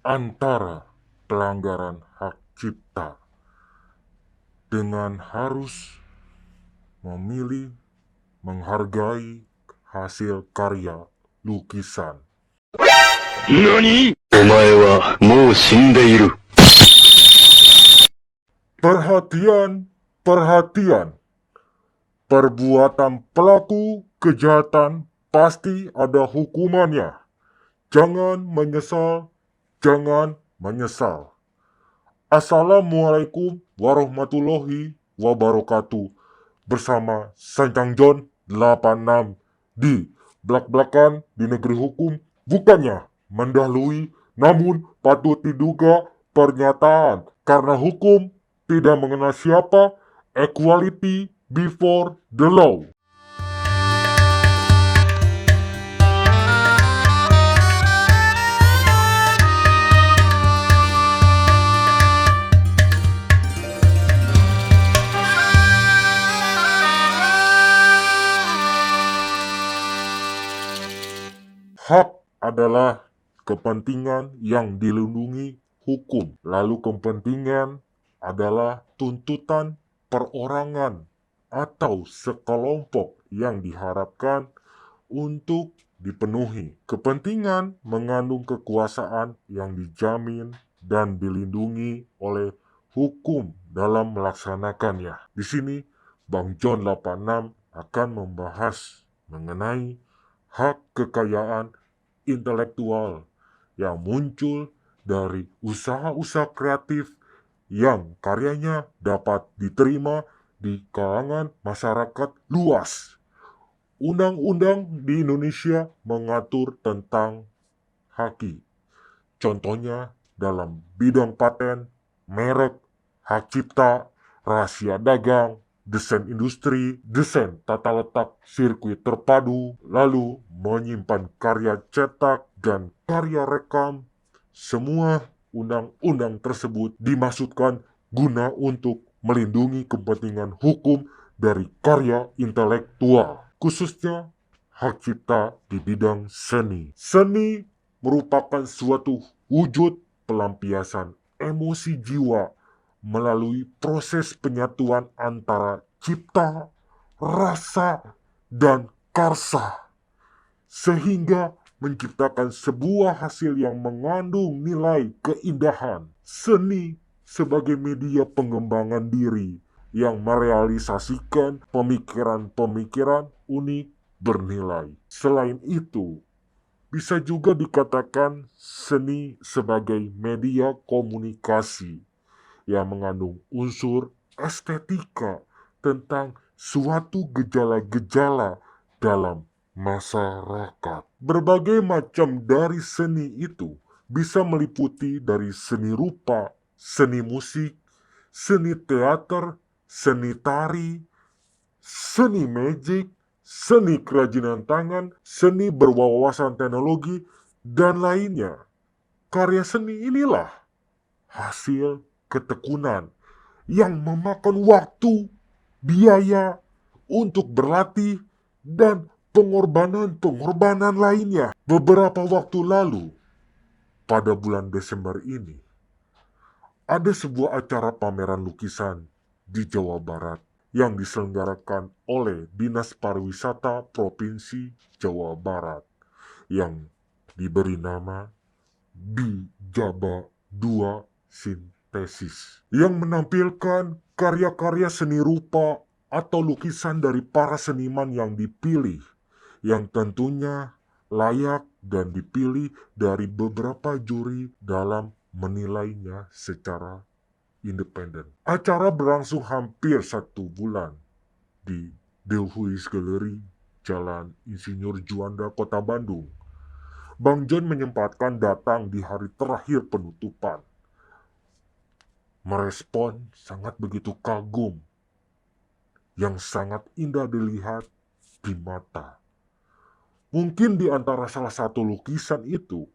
antara pelanggaran hak cipta dengan harus memilih menghargai hasil karya lukisan. NANI?! お前はもう死んでいる。Perhatian, perhatian. Perbuatan pelaku kejahatan pasti ada hukumannya. Jangan menyesal, jangan menyesal. Assalamualaikum warahmatullahi wabarakatuh. Bersama Sancang John 86 di belak-belakan di negeri hukum, bukannya mendahului namun patut diduga pernyataan karena hukum tidak mengenal siapa, equality before the law. Hak adalah kepentingan yang dilindungi hukum. Lalu kepentingan adalah tuntutan perorangan atau sekelompok yang diharapkan untuk dipenuhi. Kepentingan mengandung kekuasaan yang dijamin dan dilindungi oleh hukum dalam melaksanakannya. Di sini Bang John 86 akan membahas mengenai hak kekayaan intelektual yang muncul dari usaha-usaha kreatif yang karyanya dapat diterima di kalangan masyarakat luas. Undang-undang di Indonesia mengatur tentang haki. Contohnya dalam bidang paten, merek, hak cipta, rahasia dagang, desain industri, desain tata letak sirkuit terpadu, lalu menyimpan karya cetak dan karya rekam. Semua undang-undang tersebut dimaksudkan guna untuk melindungi kepentingan hukum dari karya intelektual, khususnya hak cipta di bidang seni. Seni merupakan suatu wujud pelampiasan emosi jiwa melalui proses penyatuan antara cipta, rasa, dan karsa, sehingga menciptakan sebuah hasil yang mengandung nilai keindahan. Seni sebagai media pengembangan diri yang merealisasikan pemikiran-pemikiran unik bernilai. Selain itu, bisa juga dikatakan seni sebagai media komunikasi yang mengandung unsur estetika tentang suatu gejala-gejala dalam masyarakat. Berbagai macam dari seni itu bisa meliputi dari seni rupa, seni musik, seni teater, seni tari, seni magic, seni kerajinan tangan, seni berwawasan teknologi, dan lainnya. Karya seni inilah hasil ketekunan yang memakan waktu, biaya untuk berlatih, dan pengorbanan-pengorbanan lainnya. Beberapa waktu lalu, pada bulan Desember ini, ada sebuah acara pameran lukisan di Jawa Barat yang diselenggarakan oleh Dinas Pariwisata Provinsi Jawa Barat yang diberi nama Bijaba 2 Sintesis, yang menampilkan karya-karya seni rupa atau lukisan dari para seniman yang dipilih, yang tentunya layak dan dipilih dari beberapa juri dalam menilainya secara independen. Acara berlangsung hampir 1 bulan di Delhuis Gallery, Jalan Insinyur Juanda, Kota Bandung. Bang John menyempatkan datang di hari terakhir penutupan. Merespon sangat begitu kagum, yang sangat indah dilihat di mata. Mungkin di antara salah satu lukisan itu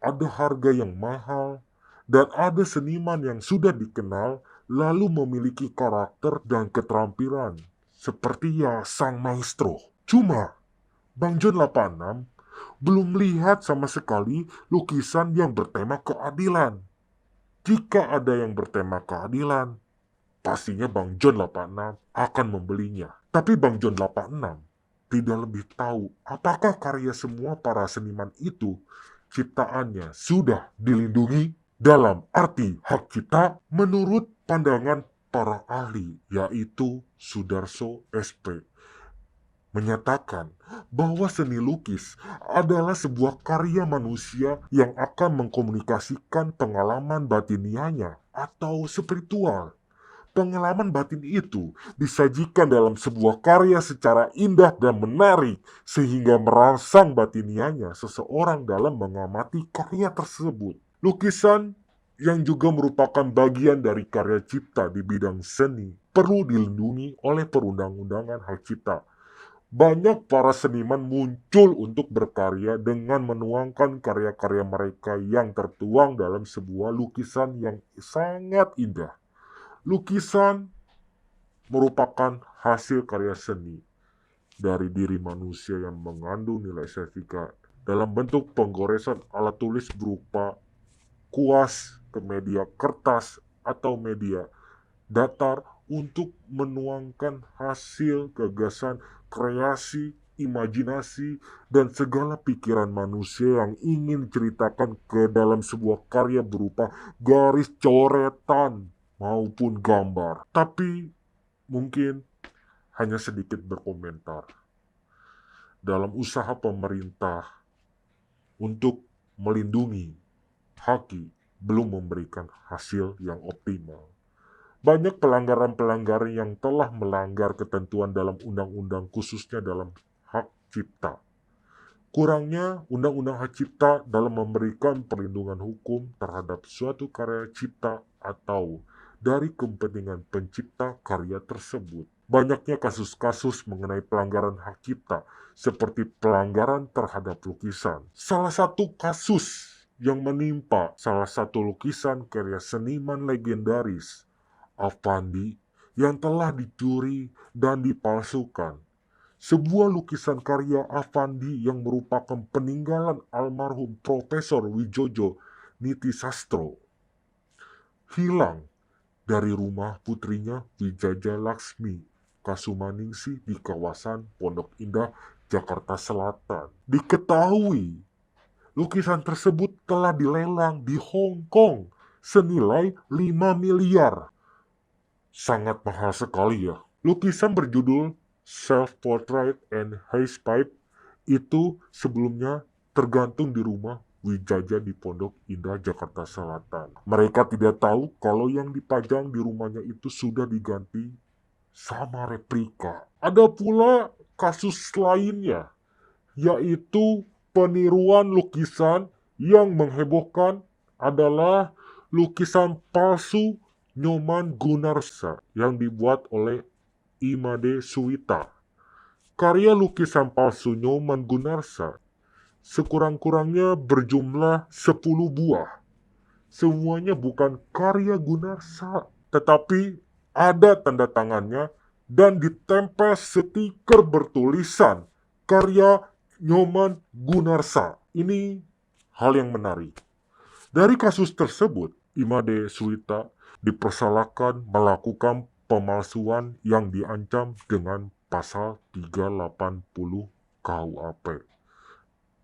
ada harga yang mahal, dan ada seniman yang sudah dikenal lalu memiliki karakter dan keterampilan seperti ya sang maestro. Cuma Bang John 86 belum lihat sama sekali lukisan yang bertema keadilan. Jika ada yang bertema keadilan, pastinya Bang John 86 akan membelinya. Tapi Bang John 86 tidak lebih tahu apakah karya semua para seniman itu ciptaannya sudah dilindungi dalam arti hak cipta menurut pandangan para ahli, yaitu Sudarso SP, menyatakan bahwa seni lukis adalah sebuah karya manusia yang akan mengkomunikasikan pengalaman batinianya atau spiritual. Pengalaman batin itu disajikan dalam sebuah karya secara indah dan menarik sehingga merangsang batinianya seseorang dalam mengamati karya tersebut. Lukisan yang juga merupakan bagian dari karya cipta di bidang seni perlu dilindungi oleh perundang-undangan hak cipta. Banyak para seniman muncul untuk berkarya dengan menuangkan karya-karya mereka yang tertuang dalam sebuah lukisan yang sangat indah. Lukisan merupakan hasil karya seni dari diri manusia yang mengandung nilai estetika dalam bentuk penggoresan alat tulis berupa kuas ke media kertas atau media datar untuk menuangkan hasil gagasan, kreasi, imajinasi, dan segala pikiran manusia yang ingin diceritakan ke dalam sebuah karya berupa garis coretan maupun gambar. Tapi mungkin hanya sedikit berkomentar. Dalam usaha pemerintah untuk melindungi haki belum memberikan hasil yang optimal. Banyak pelanggaran-pelanggaran yang telah melanggar ketentuan dalam undang-undang khususnya dalam hak cipta. Kurangnya undang-undang hak cipta dalam memberikan perlindungan hukum terhadap suatu karya cipta atau dari kepentingan pencipta karya tersebut. Banyaknya kasus-kasus mengenai pelanggaran hak cipta seperti pelanggaran terhadap lukisan. Salah satu kasus yang menimpa salah satu lukisan karya seniman legendaris Affandi yang telah dicuri dan dipalsukan. Sebuah lukisan karya Affandi yang merupakan peninggalan almarhum Profesor Widjojo Nitisastro hilang dari rumah putrinya Wijaja Laksmi Kasumaningsih di kawasan Pondok Indah, Jakarta Selatan. Diketahui lukisan tersebut telah dilelang di Hong Kong senilai 5 miliar. Sangat mahal sekali ya. Lukisan berjudul Self-Portrait and Haze Pipe itu sebelumnya tergantung di rumah Wijaja di Pondok Indah, Jakarta Selatan. Mereka tidak tahu kalau yang dipajang di rumahnya itu sudah diganti sama replika. Ada pula kasus lainnya, yaitu peniruan lukisan yang menghebohkan adalah lukisan palsu Nyoman Gunarsa yang dibuat oleh Imade Suwita. Karya lukisan palsu Nyoman Gunarsa sekurang-kurangnya berjumlah 10 buah. Semuanya bukan karya Gunarsa, tetapi ada tanda tangannya dan ditempel stiker bertulisan karya Nyoman Gunarsa. Ini hal yang menarik. Dari kasus tersebut, Imade Suwita dipersalahkan melakukan pemalsuan yang diancam dengan pasal 380 KUHP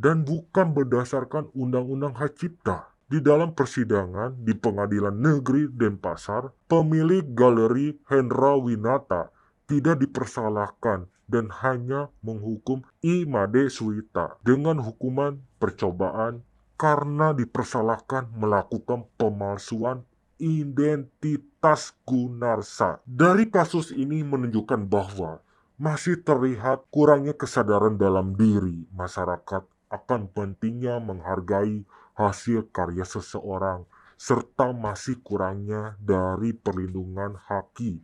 dan bukan berdasarkan undang-undang hak cipta. Di dalam persidangan di Pengadilan Negeri Denpasar, pemilik galeri Hendra Winata tidak dipersalahkan dan hanya menghukum Imade Suwita dengan hukuman percobaan karena dipersalahkan melakukan pemalsuan identitas Gunarsa. Dari kasus ini menunjukkan bahwa masih terlihat kurangnya kesadaran dalam diri masyarakat akan pentingnya menghargai hasil karya seseorang serta masih kurangnya dari perlindungan haki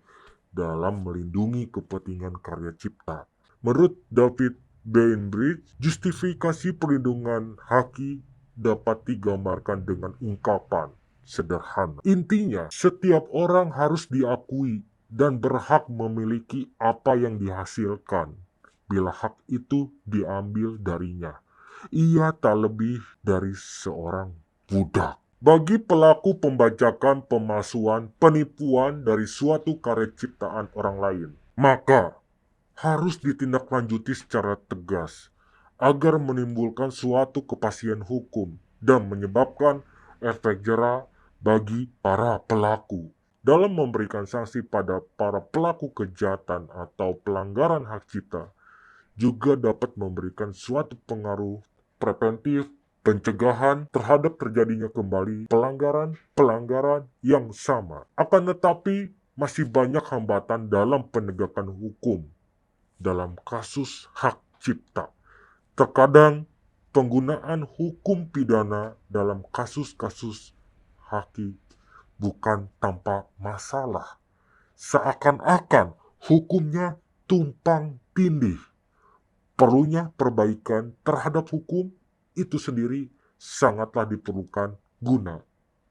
dalam melindungi kepentingan karya cipta. Menurut David Bainbridge, justifikasi perlindungan haki dapat digambarkan dengan ungkapan sederhana. Intinya, setiap orang harus diakui dan berhak memiliki apa yang dihasilkan bila hak itu diambil darinya. ia tak lebih dari seorang budak. Bagi pelaku pembajakan, pemalsuan, penipuan dari suatu karya ciptaan orang lain, maka harus ditindaklanjuti secara tegas agar menimbulkan suatu kepastian hukum dan menyebabkan efek jera bagi para pelaku. Dalam memberikan sanksi pada para pelaku kejahatan atau pelanggaran hak cipta, juga dapat memberikan suatu pengaruh preventif pencegahan terhadap terjadinya kembali pelanggaran yang sama. Akan tetapi, masih banyak hambatan dalam penegakan hukum dalam kasus hak cipta. Terkadang penggunaan hukum pidana dalam kasus-kasus haki bukan tanpa masalah. Seakan-akan hukumnya tumpang tindih. Perlunya perbaikan terhadap hukum itu sendiri sangatlah diperlukan guna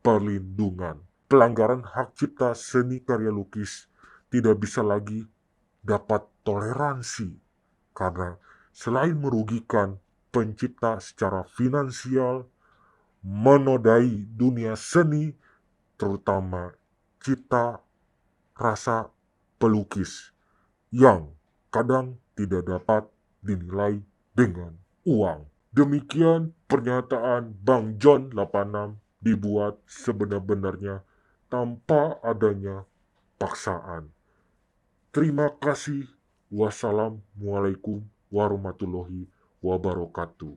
perlindungan. Pelanggaran hak cipta seni karya lukis tidak bisa lagi dapat toleransi karena selain merugikan pencipta secara finansial, menodai dunia seni, terutama cita rasa pelukis yang kadang tidak dapat dinilai dengan uang. Demikian pernyataan Bang John 86 dibuat sebenar-benarnya tanpa adanya paksaan. Terima kasih. Wassalamualaikum warahmatullahi wabarakatuh.